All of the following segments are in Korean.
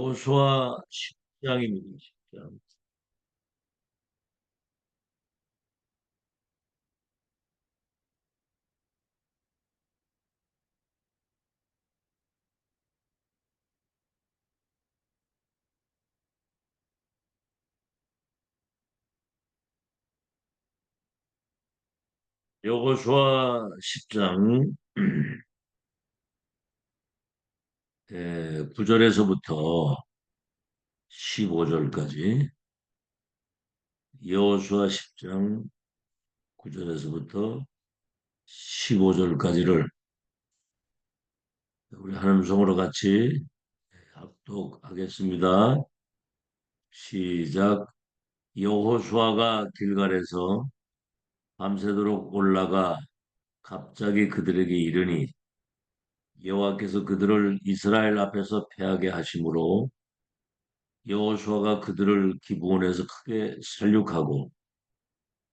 여호수아 10장입니다. 10장. 여호수아 10장 9절에서부터 15절까지. 여호수아 10장 9절에서부터 15절까지를 우리 한 음성으로 같이 합독하겠습니다. 시작. 여호수아가 길갈에서 밤새도록 올라가 갑자기 그들에게 이르니 여호와께서 그들을 이스라엘 앞에서 패하게 하심으로 여호수아가 그들을 기브온에서 크게 살육하고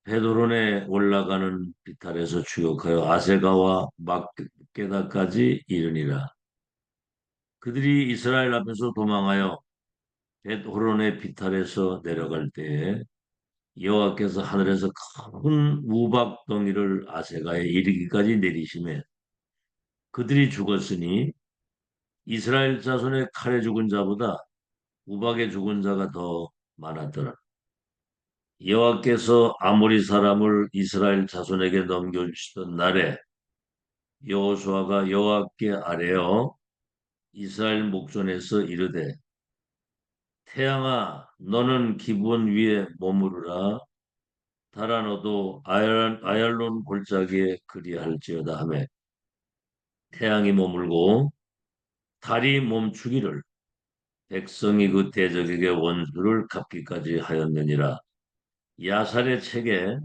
베도론에 올라가는 비탈에서 추격하여 아세가와 막게다까지 이르니라. 그들이 이스라엘 앞에서 도망하여 벳호론의 비탈에서 내려갈 때에 여호와께서 하늘에서 큰 우박 덩이를 아세가에 이르기까지 내리심에 그들이 죽었으니 이스라엘 자손의 칼에 죽은 자보다 우박에 죽은 자가 더 많았더라. 여호와께서 아모리 사람을 이스라엘 자손에게 넘겨주시던 날에 여호수아가 여호와께 아뢰어 이스라엘 목전에서 이르되 태양아 너는 기브온 위에 머무르라 달아 너도 아얄론 골짜기에 그리할지어다 하매 태양이 머물고 달이 멈추기를 백성이 그 대적에게 원수를 갚기까지 하였느니라. 야살의 책에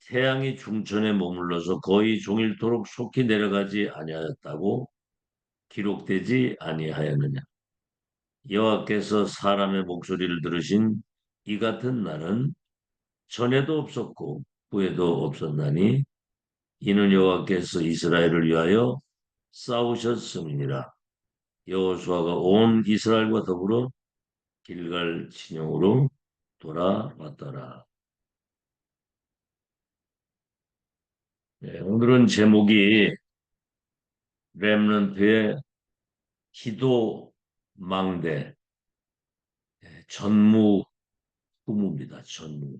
태양이 중천에 머물러서 거의 종일토록 속히 내려가지 아니하였다고 기록되지 아니하였느냐. 여호와께서 사람의 목소리를 들으신 이 같은 날은 전에도 없었고 후에도 없었나니 이는 여호와께서 이스라엘을 위하여 싸우셨음이니라. 여호수아가 온 이스라엘과 더불어 길갈 진영으로 돌아왔더라. 네, 오늘은 제목이 렘넌트의 기도 망대, 전무 후무입니다. 전무.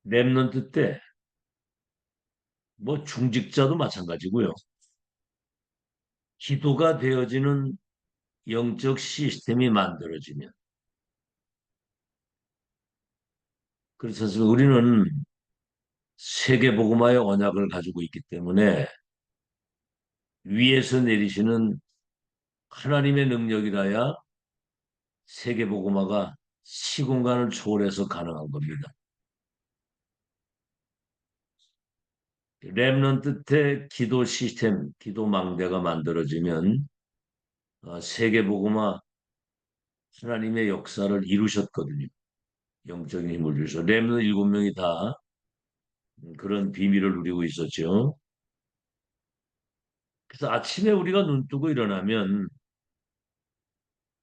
렘넌트 때 뭐 중직자도 마찬가지고요. 기도가 되어지는 영적 시스템이 만들어지면 그렇지 않습니까? 우리는 세계복음화의 언약을 가지고 있기 때문에 위에서 내리시는 하나님의 능력이라야 세계복음화가 시공간을 초월해서 가능한 겁니다. 렘넌트 때 기도 시스템, 기도 망대가 만들어지면 세계복음화 하나님의 역사를 이루셨거든요. 영적인 힘을 주셔서 렘넌트 7명이 다 그런 비밀을 누리고 있었죠. 그래서 아침에 우리가 눈 뜨고 일어나면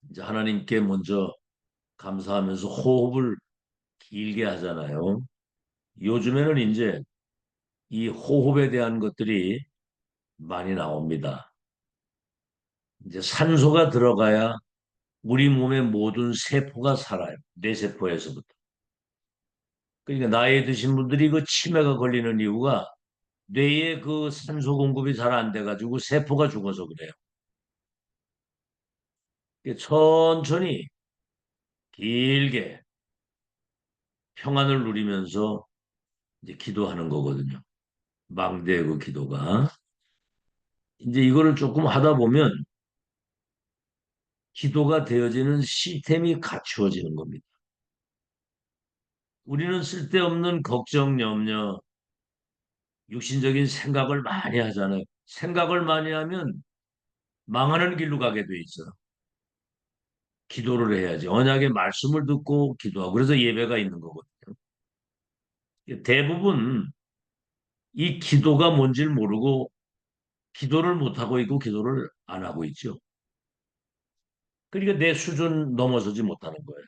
이제 하나님께 먼저 감사하면서 호흡을 길게 하잖아요. 요즘에는 이제 이 호흡에 대한 것들이 많이 나옵니다. 이제 산소가 들어가야 우리 몸의 모든 세포가 살아요. 뇌세포에서부터. 그러니까 나이 드신 분들이 그 치매가 걸리는 이유가 뇌에 그 산소 공급이 잘 안 돼가지고 세포가 죽어서 그래요. 천천히 길게 평안을 누리면서 이제 기도하는 거거든요. 망대의 그 기도가. 이제 이거를 조금 하다 보면 기도가 되어지는 시스템이 갖추어지는 겁니다. 우리는 쓸데없는 걱정, 염려, 육신적인 생각을 많이 하잖아요. 생각을 많이 하면 망하는 길로 가게 돼 있어. 기도를 해야지. 언약의 말씀을 듣고 기도하고. 그래서 예배가 있는 거거든요. 대부분 이 기도가 뭔지를 모르고 기도를 못 하고 있고 기도를 안 하고 있죠. 그러니까 내 수준 넘어서지 못하는 거예요.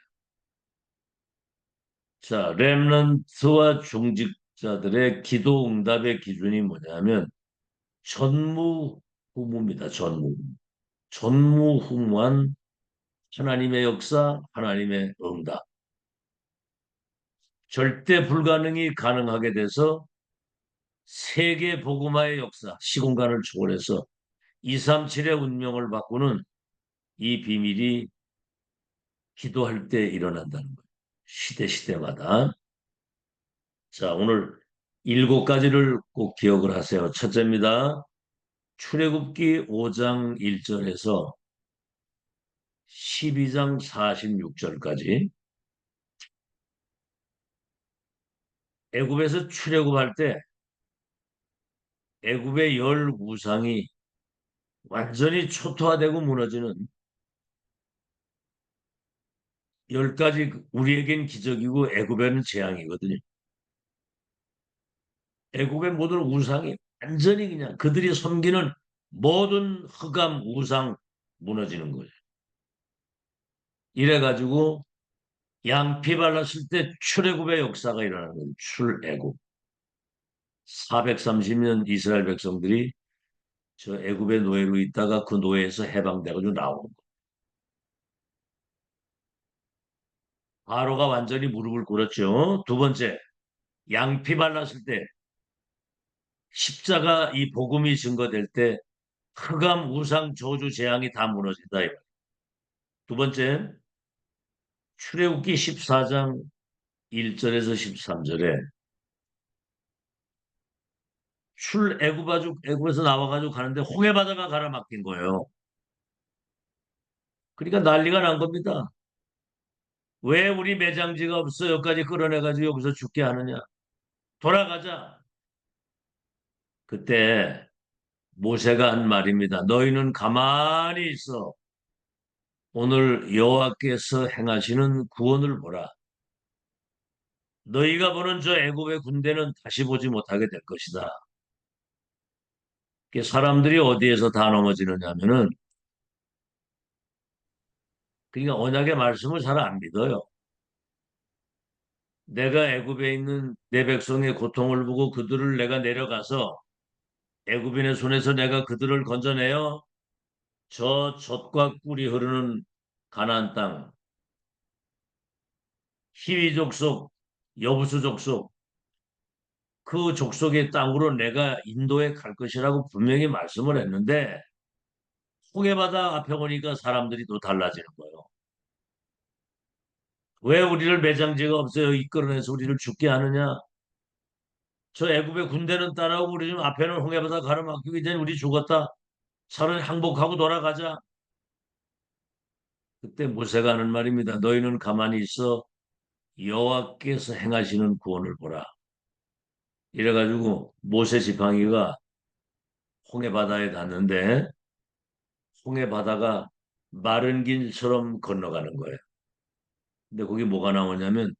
자, 렘넌트와 중직자들의 기도 응답의 기준이 뭐냐면 전무후무입니다. 전무후무한 하나님의 역사, 하나님의 응답. 절대 불가능이 가능하게 돼서 세계 복음화의 역사, 시공간을 초월해서 237의 운명을 바꾸는 이 비밀이 기도할 때 일어난다는 거예요. 시대마다. 자, 오늘 7가지를 꼭 기억을 하세요. 첫째입니다. 출애굽기 5장 1절에서 12장 46절까지 애굽에서 출애굽할 때 애굽의 열 우상이 완전히 초토화되고 무너지는 10가지 우리에겐 기적이고 애굽에는 재앙이거든요. 애굽의 모든 우상이 완전히 그냥 그들이 섬기는 모든 흑암 우상 무너지는 거예요. 이래가지고 양피 발랐을 때 출애굽의 역사가 일어나는 거예요. 출애굽. 430년 이스라엘 백성들이 저 애굽의 노예로 있다가 그 노예에서 해방돼가지고 나오는 거예요. 바로가 완전히 무릎을 꿇었죠. 두 번째, 양피 발랐을 때 십자가 이 복음이 증거될 때 흑암 우상 저주 재앙이 다 무너진다. 두 번째, 출애굽기 14장 1절에서 13절에 애굽에서 나와가지고 가는데 홍해 바다가 가라막힌 거예요. 그러니까 난리가 난 겁니다. 왜 우리 매장지가 없어 여기까지 끌어내가지고 여기서 죽게 하느냐? 돌아가자. 그때 모세가 한 말입니다. 너희는 가만히 있어. 오늘 여호와께서 행하시는 구원을 보라. 너희가 보는 저 애굽의 군대는 다시 보지 못하게 될 것이다. 사람들이 어디에서 다 넘어지느냐 하면은 그러니까 언약의 말씀을 잘 안 믿어요. 내가 애굽에 있는 내 백성의 고통을 보고 그들을 내가 내려가서 애굽인의 손에서 내가 그들을 건져내어 저 젖과 꿀이 흐르는 가나안 땅, 히위 족속, 여부수 족속 그 족속의 땅으로 내가 인도에 갈 것이라고 분명히 말씀을 했는데 홍해바다 앞에 오니까 사람들이 또 달라지는 거예요. 왜 우리를 매장지가 없어요? 이끌어내서 우리를 죽게 하느냐? 저 애굽의 군대는 따라오고 우리 좀 앞에는 홍해바다 가로막히고 이제 우리 죽었다. 차라리 항복하고 돌아가자. 그때 모세가 하는 말입니다. 너희는 가만히 있어 여호와께서 행하시는 구원을 보라. 이래가지고 모세 지팡이가 홍해바다에 닿는데 홍해바다가 마른 길처럼 건너가는 거예요. 근데 거기 뭐가 나오냐면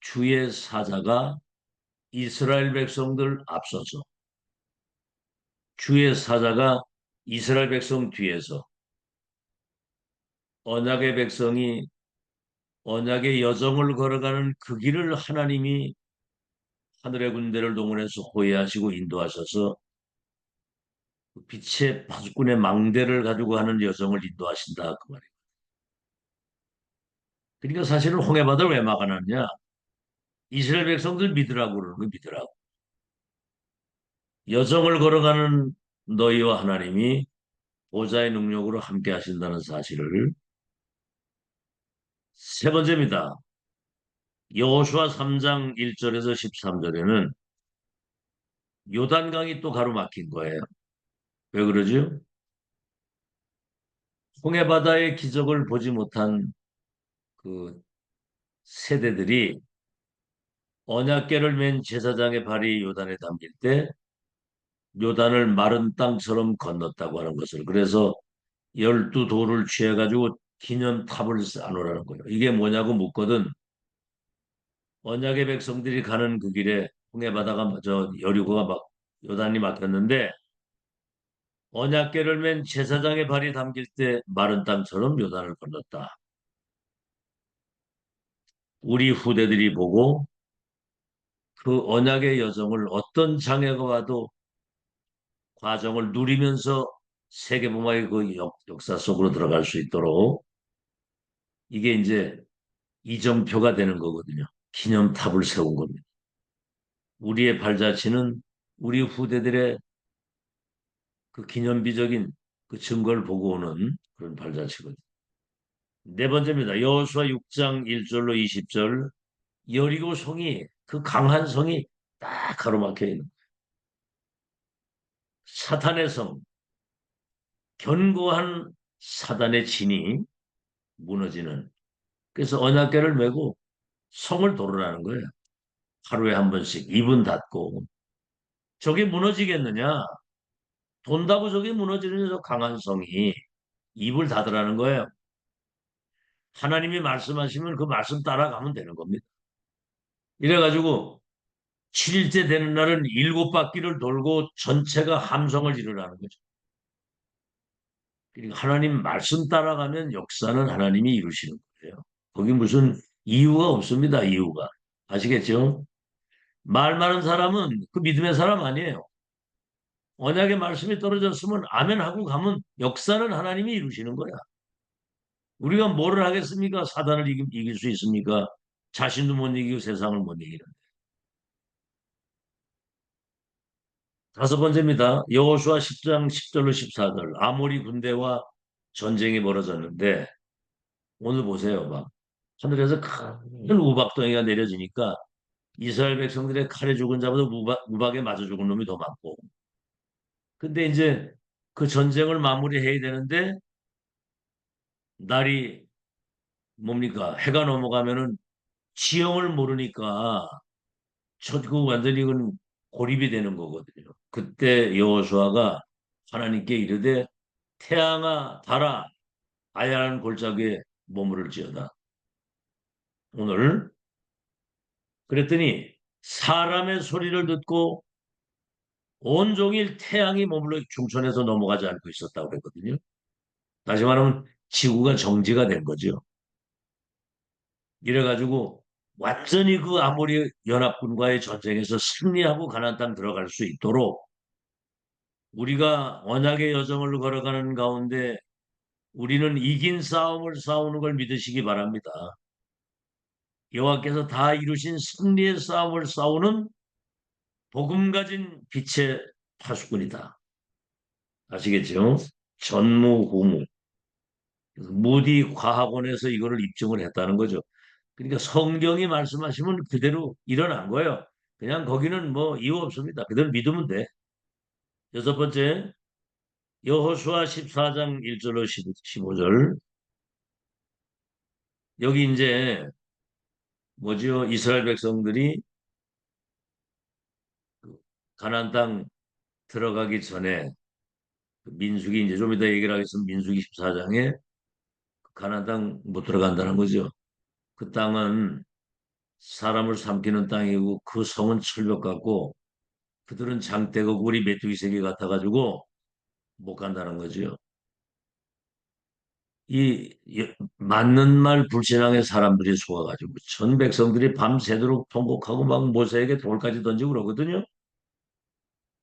주의 사자가 이스라엘 백성들 앞서서 주의 사자가 이스라엘 백성 뒤에서 언약의 백성이 언약의 여정을 걸어가는 그 길을 하나님이 하늘의 군대를 동원해서 호위하시고 인도하셔서 그 빛의 파수꾼의 망대를 가지고 하는 여정을 인도하신다 그 말이에요. 그러니까 사실은 홍해바다를 왜 막아놨냐? 이스라엘 백성들 믿으라고 그러는 거 믿으라고. 여정을 걸어가는 너희와 하나님이 보좌의 능력으로 함께 하신다는 사실을 세 번째입니다. 여호수아 3장 1절에서 13절에는 요단강이 또 가로막힌 거예요. 왜 그러죠? 홍해바다의 기적을 보지 못한 그 세대들이 언약궤를 맨 제사장의 발이 요단에 담길 때 요단을 마른 땅처럼 건넜다고 하는 것을 그래서 12돌을 취해가지고 기념탑을 쌓아놓으라는 거예요. 이게 뭐냐고 묻거든 언약의 백성들이 가는 그 길에 홍해바다가 저 여리고가 막 요단이 막혔는데 언약궤를 맨 제사장의 발이 담길 때 마른 땅처럼 요단을 건넜다. 우리 후대들이 보고 그 언약의 여정을 어떤 장애가 와도 과정을 누리면서 세계복음화의 그 역사 속으로 들어갈 수 있도록 이게 이제 이정표가 되는 거거든요. 기념탑을 세운 겁니다. 우리의 발자취는 우리 후대들의 그 기념비적인 그 증거를 보고 오는 그런 발자취거든요. 네 번째입니다. 여호수아 6장 1절로 20절 여리고 성이 그 강한 성이 딱 가로막혀 있는 사탄의 성, 견고한 사단의 진이 무너지는 그래서 언약궤를 메고 성을 돌으라는 거예요. 하루에 한 번씩 입은 닫고 저게 무너지겠느냐? 돈다고 저게 무너지는 저 강한 성이 입을 닫으라는 거예요. 하나님이 말씀하시면 그 말씀 따라가면 되는 겁니다. 이래가지고 7일째 되는 날은 7바퀴를 돌고 전체가 함성을 지르라는 거죠. 그러니까 하나님 말씀 따라가면 역사는 하나님이 이루시는 거예요. 거기 무슨 이유가 없습니다. 이유가. 아시겠죠? 말 많은 사람은 그 믿음의 사람 아니에요. 언약의 말씀이 떨어졌으면 아멘 하고 가면 역사는 하나님이 이루시는 거야. 우리가 뭐를 하겠습니까? 사단을 이길 수 있습니까? 자신도 못 이기고 세상을 못 이기는. 다섯 번째입니다. 여호수아 10장 10절로 14절. 아모리 군대와 전쟁이 벌어졌는데 오늘 보세요. 막 하늘에서 큰 우박덩이가 내려지니까 이스라엘 백성들의 칼에 죽은 자보다 우박에 맞아 죽은 놈이 더 많고. 근데 이제 그 전쟁을 마무리해야 되는데 날이 뭡니까? 해가 넘어가면은 지형을 모르니까 그 완전히 그건 고립이 되는 거거든요. 그때 여호수아가 하나님께 이르되 태양아 달아 아야한 골짜기에 머무를지어다. 오늘 그랬더니 사람의 소리를 듣고 온종일 태양이 머물러 중천에서 넘어가지 않고 있었다고 그랬거든요. 다시 말하면 지구가 정지가 된 거죠. 이래가지고 완전히 그 아모리 연합군과의 전쟁에서 승리하고 가나안 땅 들어갈 수 있도록 우리가 언약의 여정을 걸어가는 가운데 우리는 이긴 싸움을 싸우는 걸 믿으시기 바랍니다. 여호와께서 다 이루신 승리의 싸움을 싸우는 복음 가진 빛의 파수꾼이다. 아시겠죠? 전무후무. 무디 과학원에서 이거를 입증을 했다는 거죠. 그러니까 성경이 말씀하시면 그대로 일어난 거예요. 그냥 거기는 뭐 이유 없습니다. 그대로 믿으면 돼. 여섯 번째, 여호수아 14장 1절로 15절. 여기 이제 뭐죠? 이스라엘 백성들이 그 가나안 땅 들어가기 전에 그 민수기 이제 좀 이따 얘기를 하겠습니다. 민수기 14장에 가나안 땅 못 들어간다는 거죠. 그 땅은 사람을 삼키는 땅이고 그 성은 철벽 같고 그들은 장대고 우리 메뚜기 새끼 같아가지고 못 간다는 거죠. 맞는 말 불신앙의 사람들이 속아가지고 전 백성들이 밤새도록 통곡하고 막 모세에게 돌까지 던지고 그러거든요.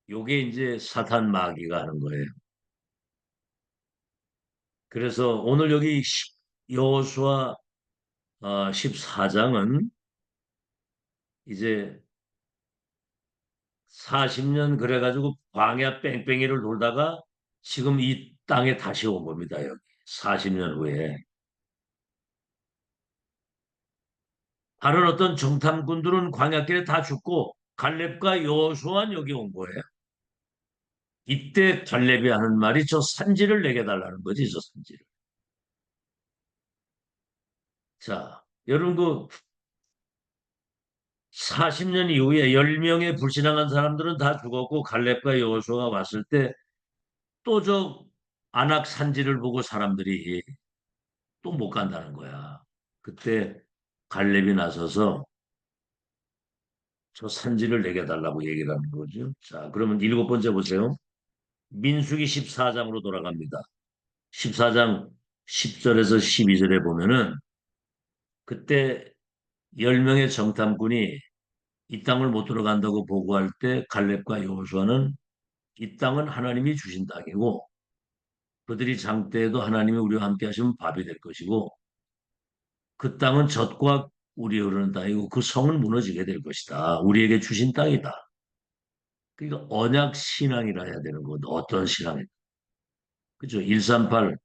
요게 이제 사탄 마귀가 하는 거예요. 그래서 오늘 여기 여호수아 14장은 이제 40년 그래가지고 광야 뺑뺑이를 돌다가 지금 이 땅에 다시 온 겁니다. 여기 40년 후에. 다른 어떤 정탐꾼들은 광야길에 다 죽고 갈렙과 여호수아는 여기 온 거예요. 이때 갈렙이 하는 말이 저 산지를 내게 달라는 거지, 저 산지를. 자, 여러분 그 40년 이후에 10명의 불신앙한 사람들은 다 죽었고 갈렙과 여호수아가 왔을 때 또 저 안악 산지를 보고 사람들이 또 못 간다는 거야. 그때 갈렙이 나서서 저 산지를 내게 달라고 얘기를 하는 거죠. 자, 그러면 일곱 번째 보세요. 민수기 14장으로 돌아갑니다. 14장 10절에서 12절에 보면은 그때 10명의 정탐꾼이 이 땅을 못 들어간다고 보고할 때 갈렙과 여호수아는 이 땅은 하나님이 주신 땅이고 그들이 장대에도 하나님이 우리와 함께 하시면 밥이 될 것이고 그 땅은 젖과 우리 흐르는 땅이고 그 성은 무너지게 될 것이다. 우리에게 주신 땅이다. 그러니까 언약 신앙이라 해야 되는 거거든. 어떤 신앙이다. 그죠? 138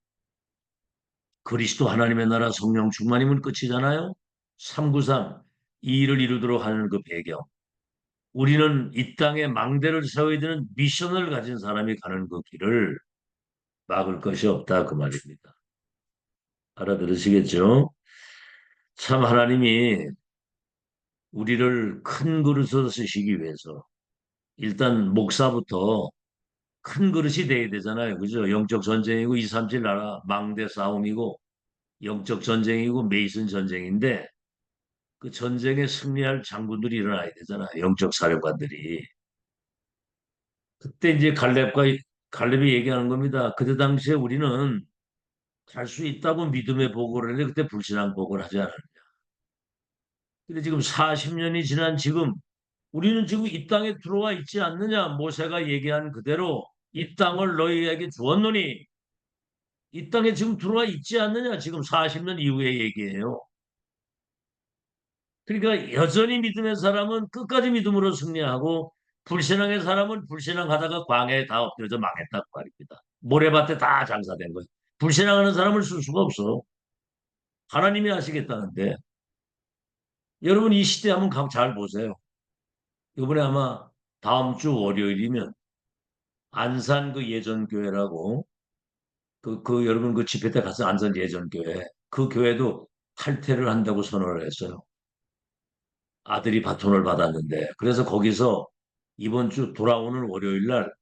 그리스도 하나님의 나라 성령 충만이면 끝이잖아요. 393 이 일을 이루도록 하는 그 배경. 우리는 이 땅에 망대를 세워야 되는 미션을 가진 사람이 가는 그 길을 막을 것이 없다 그 말입니다. 알아들으시겠죠? 참 하나님이 우리를 큰 그릇으로 쓰시기 위해서 일단 목사부터 큰 그릇이 돼야 되잖아요. 그죠? 영적 전쟁이고 237 나라 망대 싸움이고 영적 전쟁이고 메이슨 전쟁인데 그 전쟁에 승리할 장군들이 일어나야 되잖아요. 영적 사령관들이. 그때 이제 갈렙이 얘기하는 겁니다. 그때 당시에 우리는 갈 수 있다고 믿음의 보고를 했는데 그때 불신앙 보고를 하지 않았냐. 근데 지금 40년이 지난 지금 우리는 지금 이 땅에 들어와 있지 않느냐. 모세가 얘기한 그대로 이 땅을 너희에게 주었노니 이 땅에 지금 들어와 있지 않느냐. 지금 40년 이후의 얘기예요. 그러니까 여전히 믿음의 사람은 끝까지 믿음으로 승리하고 불신앙의 사람은 불신앙하다가 광야에 다 엎드려져 망했다고 말입니다. 모래밭에 다 장사된 거예요. 불신앙하는 사람을 쓸 수가 없어. 하나님이 하시겠다는데. 여러분 이 시대 한번 잘 보세요. 이번에 아마 다음 주 월요일이면 안산 그 예전교회라고 여러분 그 집회 때 가서 안산 예전교회 그 교회도 탈퇴를 한다고 선언을 했어요. 아들이 바톤을 받았는데 그래서 거기서 이번 주 돌아오는 월요일 날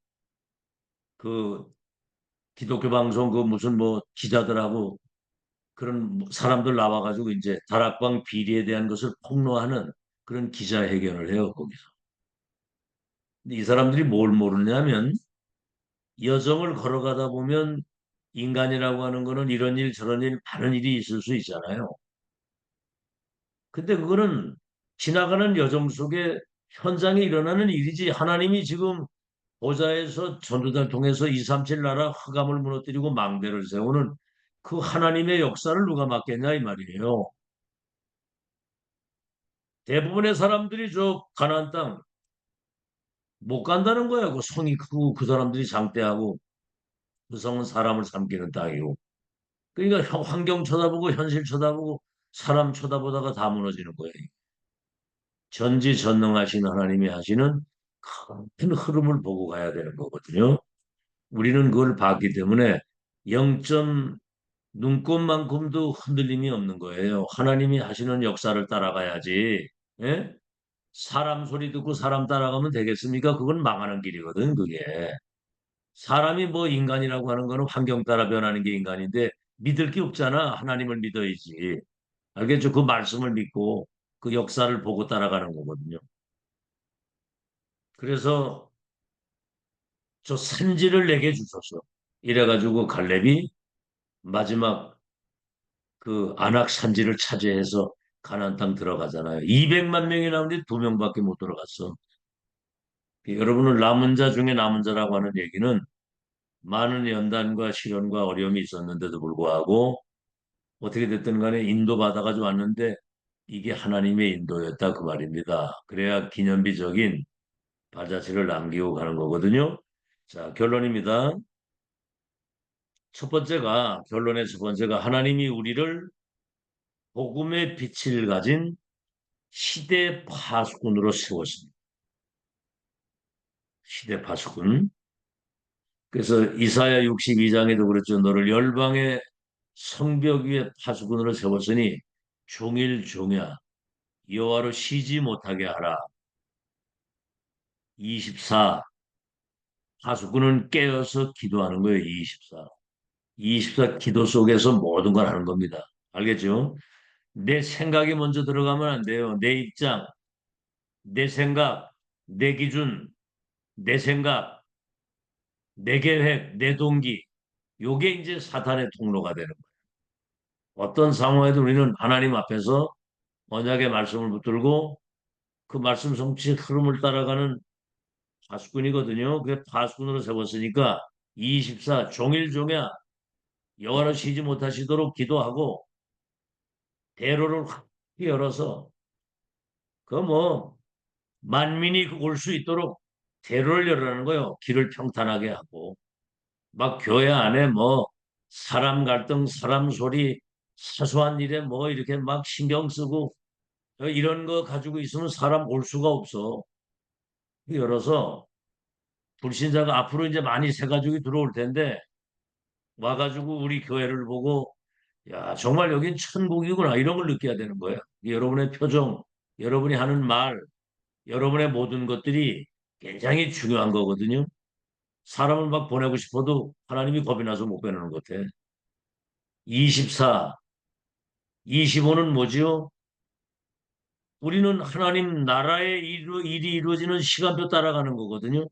그 기독교 방송 그 무슨 뭐 기자들하고 그런 사람들 나와가지고 이제 다락방 비리에 대한 것을 폭로하는 그런 기자회견을 해요 거기서. 근데 이 사람들이 뭘 모르냐면 여정을 걸어가다 보면 인간이라고 하는 거는 이런 일 저런 일 많은 일이 있을 수 있잖아요. 근데 그거는 지나가는 여정 속에 현장에 일어나는 일이지 하나님이 지금 보좌에서 전도자를 통해서 237 나라 흑암을 무너뜨리고 망대를 세우는 그 하나님의 역사를 누가 맡겠냐 이 말이에요. 대부분의 사람들이 저 가나안 땅 못 간다는 거예요. 그 성이 크고 그 사람들이 장대하고 그 성은 사람을 삼키는 땅이고. 그러니까 환경 쳐다보고 현실 쳐다보고 사람 쳐다보다가 다 무너지는 거예요. 전지전능하신 하나님이 하시는 큰 흐름을 보고 가야 되는 거거든요. 우리는 그걸 봤기 때문에 0점 눈곱만큼도 흔들림이 없는 거예요. 하나님이 하시는 역사를 따라가야지. 예? 사람 소리 듣고 사람 따라가면 되겠습니까? 그건 망하는 길이거든, 그게. 사람이 뭐 인간이라고 하는 거는 환경 따라 변하는 게 인간인데 믿을 게 없잖아. 하나님을 믿어야지. 알겠죠? 그 말씀을 믿고 그 역사를 보고 따라가는 거거든요. 그래서 저 산지를 내게 주소서. 이래가지고 갈렙이 마지막 그 안악 산지를 차지해서 가나안 땅 들어가잖아요. 200만 명이 나오는데 2명밖에 못 들어갔어. 여러분은 남은 자 중에 남은 자라고 하는 얘기는 많은 연단과 시련과 어려움이 있었는데도 불구하고 어떻게 됐든 간에 인도받아가지고 왔는데 이게 하나님의 인도였다 그 말입니다. 그래야 기념비적인 발자취를 남기고 가는 거거든요. 자, 결론입니다. 결론의 첫 번째가 하나님이 우리를 복음의 빛을 가진 시대 파수꾼으로 세웠습니다. 시대 파수꾼. 그래서 이사야 62장에도 그렇죠. 너를 열방의 성벽 위에 파수꾼으로 세웠으니 종일 종야 여호와로 쉬지 못하게 하라. 24 파수꾼은 깨어서 기도하는 거예요. 24. 24 기도 속에서 모든 걸 하는 겁니다. 알겠죠? 내 생각이 먼저 들어가면 안 돼요. 내 입장, 내 생각, 내 기준, 내 생각. 내 계획, 내 동기, 요게 이제 사탄의 통로가 되는 거예요. 어떤 상황에도 우리는 하나님 앞에서 언약의 말씀을 붙들고 그 말씀 성취의 흐름을 따라가는 파수꾼이거든요. 그 파수꾼으로 세웠으니까 24 종일 종야 여호와는 쉬지 못하시도록 기도하고 대로를 확 열어서 그 뭐 만민이 올 수 있도록 대로를 열라는 거요. 길을 평탄하게 하고 막 교회 안에 뭐 사람 갈등, 사람 소리, 사소한 일에 뭐 이렇게 막 신경 쓰고 이런 거 가지고 있으면 사람 올 수가 없어. 열어서 불신자가 앞으로 이제 많이 새 가족이 들어올 텐데 와가지고 우리 교회를 보고 야 정말 여긴 천국이구나 이런 걸 느껴야 되는 거예요. 여러분의 표정, 여러분이 하는 말, 여러분의 모든 것들이 굉장히 중요한 거거든요. 사람을 막 보내고 싶어도 하나님이 겁이 나서 못 보내는 것 같아. 24, 25는 뭐지요? 우리는 하나님 나라의 일이 이루어지는 시간표 따라가는 거거든요.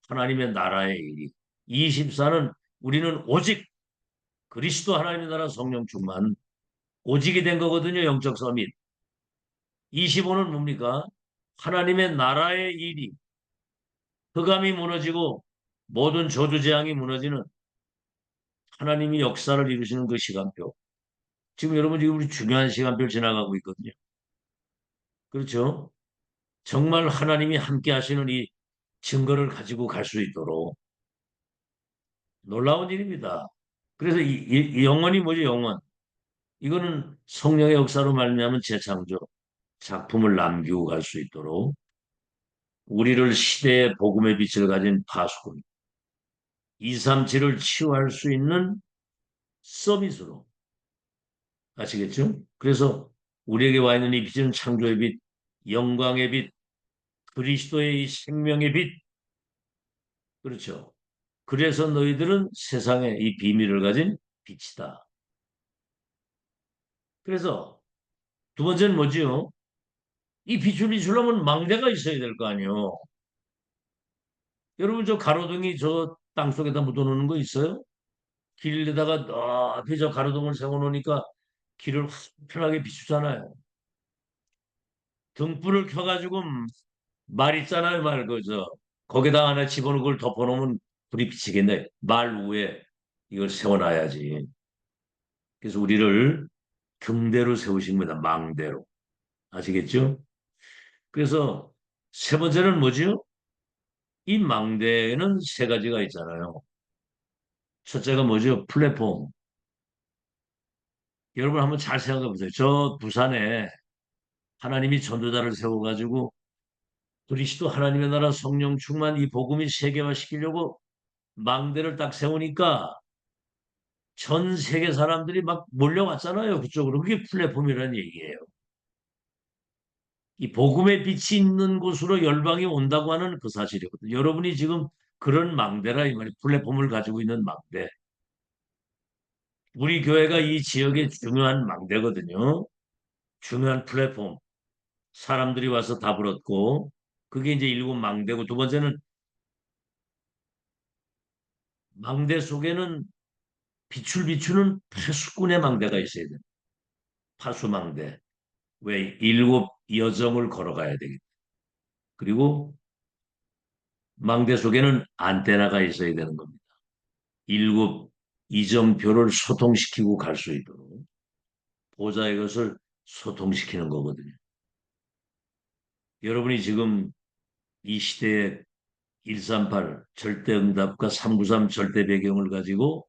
하나님의 나라의 일이. 24는 우리는 오직 그리스도 하나님의 나라 성령 충만 오직이 된 거거든요. 영적 서밋. 25는 뭡니까? 하나님의 나라의 일이 흑암이 무너지고 모든 저주 재앙이 무너지는 하나님이 역사를 이루시는 그 시간표. 지금 여러분 지금 우리 중요한 시간표를 지나가고 있거든요. 그렇죠? 정말 하나님이 함께 하시는 이 증거를 가지고 갈 수 있도록 놀라운 일입니다. 그래서 이 영원이 뭐죠? 영원. 이거는 성령의 역사로 말미암은 재창조 작품을 남기고 갈 수 있도록 우리를 시대의 복음의 빛을 가진 파수꾼 237을 치유할 수 있는 서밋으로 아시겠죠? 그래서 우리에게 와 있는 이 빛은 창조의 빛, 영광의 빛, 그리스도의 이 생명의 빛. 그렇죠? 그래서 너희들은 세상에 이 비밀을 가진 빛이다. 그래서 두 번째는 뭐지요? 이 빛을 비추려면 망대가 있어야 될 거 아니에요. 여러분 저 가로등이 저 땅속에다 묻어놓는 거 있어요? 길에다가 높이 저 가로등을 세워놓으니까 길을 편하게 비추잖아요. 등불을 켜가지고 말 있잖아요, 말 그저 거기다 하나 집어넣고 그걸 덮어놓으면 불이 비치겠네. 말 위에 이걸 세워놔야지. 그래서 우리를 등대로 세우신 겁니다. 망대로. 아시겠죠? 그래서 세 번째는 뭐죠? 이 망대에는 세 가지가 있잖아요. 첫째가 뭐죠? 플랫폼. 여러분 한번 잘 생각해 보세요. 저 부산에 하나님이 전도자를 세워가지고 그리스도 하나님의 나라 성령 충만 이 복음이 세계화시키려고 망대를 딱 세우니까 전 세계 사람들이 막 몰려왔잖아요. 그쪽으로. 그게 플랫폼이라는 얘기예요. 이 복음의 빛이 있는 곳으로 열방이 온다고 하는 그 사실이거든요. 여러분이 지금 그런 망대라 이 말이 플랫폼을 가지고 있는 망대. 우리 교회가 이 지역의 중요한 망대거든요. 중요한 플랫폼. 사람들이 와서 답을 얻고 그게 이제 일곱 망대고 두 번째는 망대 속에는 빛을 비추는 파수꾼의 망대가 있어야 돼요. 파수망대. 왜 일곱 여정을 걸어가야 되겠다. 그리고 망대 속에는 안테나가 있어야 되는 겁니다. 일곱 이정표를 소통시키고 갈 수 있도록 보좌의 것을 소통시키는 거거든요. 여러분이 지금 이 시대에 138 절대응답과 393 절대 배경을 가지고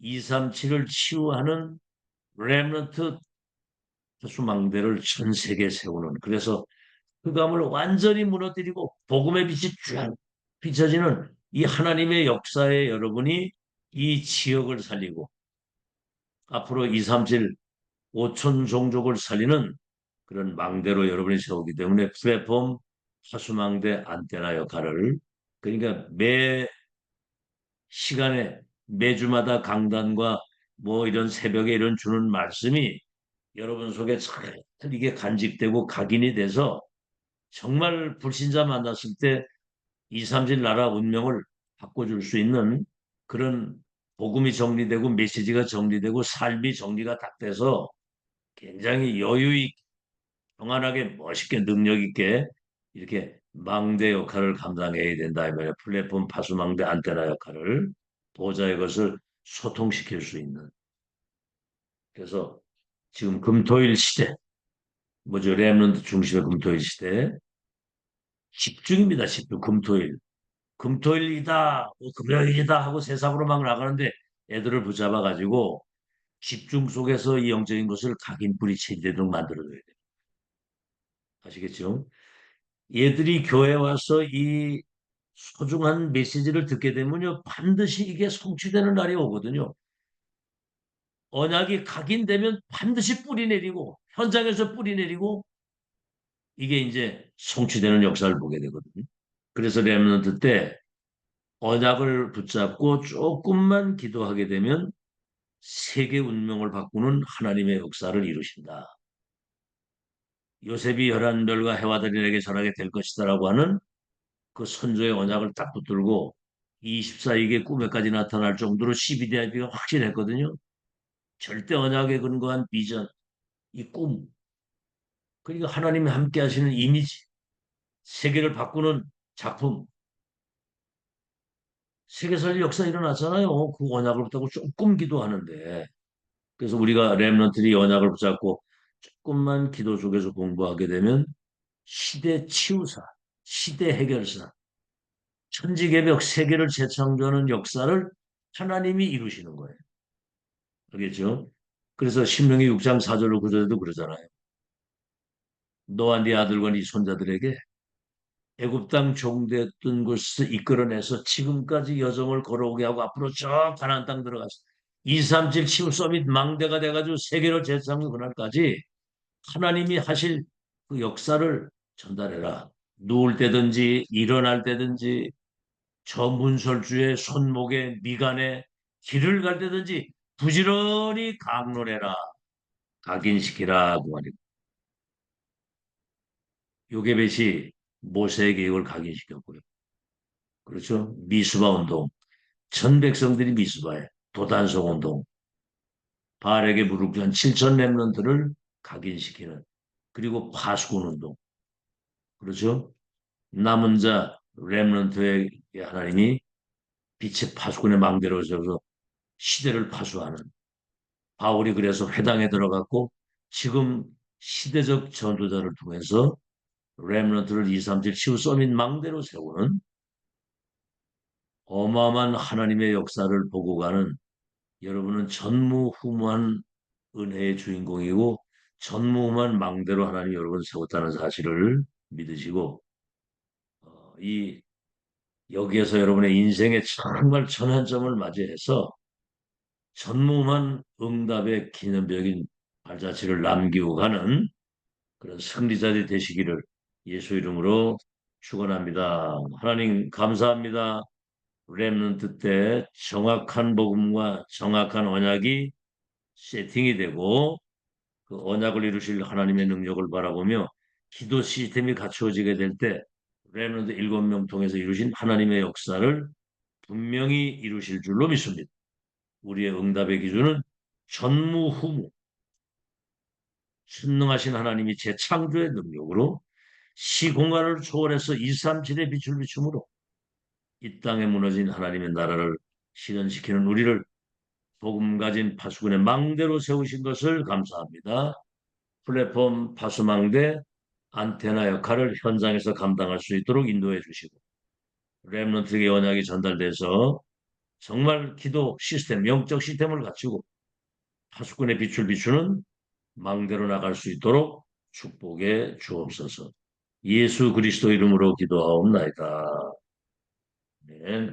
237을 치유하는 렘넌트 수망대를 전 세계에 세우는 그래서 흑암을 완전히 무너뜨리고 복음의 빛이 쫙 비춰지는 이 하나님의 역사에 여러분이 이 지역을 살리고 앞으로 237 5천 종족을 살리는 그런 망대로 여러분이 세우기 때문에 플랫폼 하수망대 안테나 역할을 그러니까 매 시간에 매주마다 강단과 뭐 이런 새벽에 이런 주는 말씀이 여러분 속에 잘 이게 간직되고 각인이 돼서 정말 불신자 만났을 때 2, 3질 나라 운명을 바꿔줄 수 있는 그런 복음이 정리되고 메시지가 정리되고 삶이 정리가 딱 돼서 굉장히 여유 있게 평안하게 멋있게 능력 있게 이렇게 망대 역할을 감당해야 된다. 이 말이야. 플랫폼 파수망대 안테나 역할을 보호자의 것을 소통시킬 수 있는. 그래서 지금 금토일 시대, 뭐죠? 렘넌트 중심의 금토일 시대 집중입니다. 집중. 금토일. 금토일이다, 뭐 금요일이다 하고 세상으로 막 나가는데 애들을 붙잡아 가지고 집중 속에서 이 영적인 것을 각인뿌리 체제되도록 만들어줘야 돼요. 아시겠죠? 얘들이 교회 와서 이 소중한 메시지를 듣게 되면요, 반드시 이게 성취되는 날이 오거든요. 언약이 각인되면 반드시 뿌리 내리고, 현장에서 뿌리 내리고, 이게 이제 성취되는 역사를 보게 되거든요. 그래서 렘넌트 때 언약을 붙잡고 조금만 기도하게 되면 세계 운명을 바꾸는 하나님의 역사를 이루신다. 요셉이 11별과 해와들인에게 전하게 될 것이다라고 하는 그 선조의 언약을 딱 붙들고 24이게 꿈에까지 나타날 정도로 CBDIP가 확실했거든요. 절대 언약에 근거한 비전, 이 꿈, 그러니까 하나님이 함께 하시는 이미지, 세계를 바꾸는 작품, 세계사의 역사 일어났잖아요. 그 언약을 붙잡고 조금 기도하는데. 그래서 우리가 렘넌트들이 언약을 붙잡고 조금만 기도 속에서 공부하게 되면 시대 치유사, 시대 해결사, 천지개벽 세계를 재창조하는 역사를 하나님이 이루시는 거예요. 알겠죠? 그래서 신명기 6장 4절로 9절에도 그러잖아요. 너와 네 아들과 네 손자들에게 애굽 땅 종되었던 곳에서 이끌어내서 지금까지 여정을 걸어오게 하고 앞으로 저 가나안 땅 들어가서 237 치유 서밋 망대가 돼가지고 세계를 재창조 그날까지 하나님이 하실 그 역사를 전달해라. 누울 때든지 일어날 때든지 저 문설주의 손목에 미간에 길을 갈 때든지 부지런히 강론해라. 각인시키라 그 말이고. 요게벳이 모세의 계획을 각인시켰고요. 그렇죠? 미수바 운동. 전 백성들이 미수바에 도단성 운동. 바알에게 무릎 꿇은 7천 렘넌트를 각인시키는 그리고 파수꾼 운동. 그렇죠? 남은 자 렘넌트에게 하나님이 빛의 파수꾼의 망대로 세워서 시대를 파수하는 바울이 그래서 회당에 들어갔고 지금 시대적 전도자를 통해서 렘넌트를 237 치유 서밋 망대로 세우는 어마어마한 하나님의 역사를 보고 가는 여러분은 전무후무한 은혜의 주인공이고 전무후무한 망대로 하나님 여러분을 세웠다는 사실을 믿으시고 이 여기에서 여러분의 인생의 정말 전환점을 맞이해서 전무후무한 응답의 기념적인 발자취를 남기고 가는 그런 승리자들이 되시기를 예수 이름으로 축원합니다. 하나님 감사합니다. 렘넌트 때 정확한 복음과 정확한 언약이 세팅이 되고 그 언약을 이루실 하나님의 능력을 바라보며 기도 시스템이 갖추어지게 될 때 렘넌트 7명 통해서 이루신 하나님의 역사를 분명히 이루실 줄로 믿습니다. 우리의 응답의 기준은 전무후무 신능하신 하나님이 재창조의 능력으로 시공간을 초월해서 237의 빛을 비춤으로 이 땅에 무너진 하나님의 나라를 실현시키는 우리를 복음 가진 파수꾼의 망대로 세우신 것을 감사합니다. 플랫폼 파수망대 안테나 역할을 현장에서 감당할 수 있도록 인도해 주시고 렘넌트에게 언약이 전달돼서 정말 기도 시스템, 영적 시스템을 갖추고 파수꾼의 빛을 비추는 망대로 나갈 수 있도록 축복해 주옵소서. 예수 그리스도 이름으로 기도하옵나이다. 네.